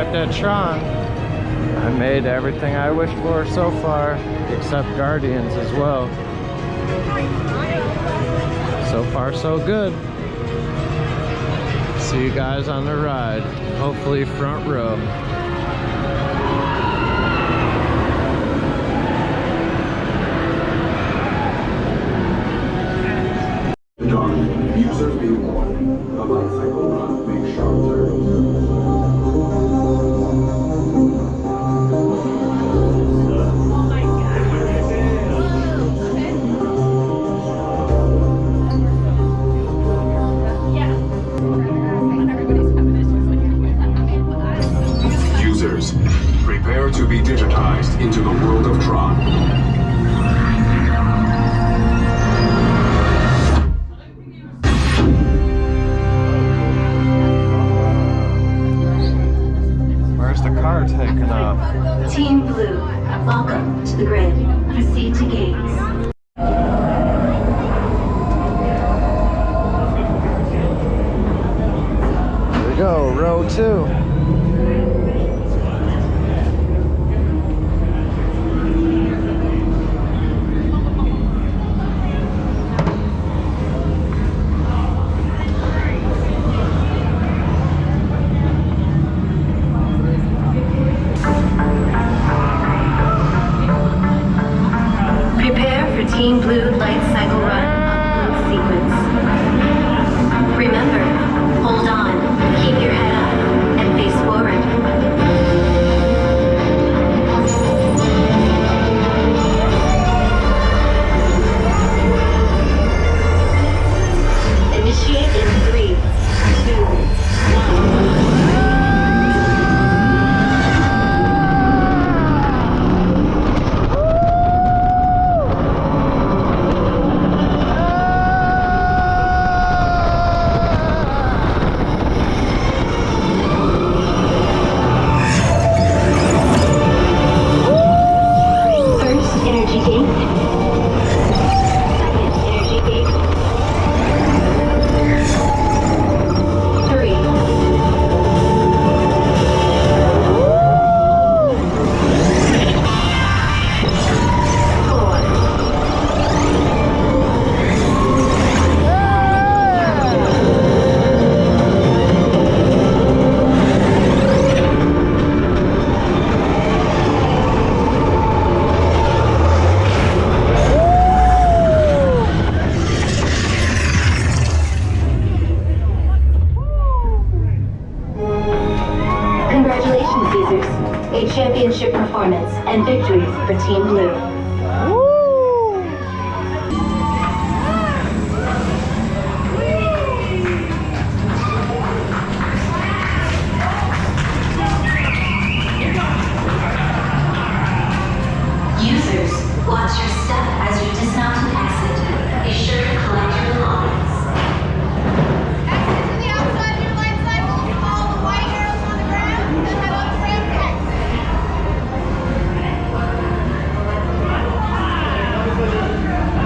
arrived at TRON. I made everything I wished for so far, except Guardians as well. So far, so good. See you guys on the ride. Hopefully front row. Users be warned. The light cycle run makes sharp turns. Users, prepare to be digitized into the world of TRON. Taken off. Team Blue, welcome to the grid. Proceed to gates. Here we go, row 2. Team Blue Lightcycle run upload sequence. Remember, hold on, keep your head up, and face forward. Initiate in 3, 2, 1. Congratulations, users. A championship performance and victory for Team Blue.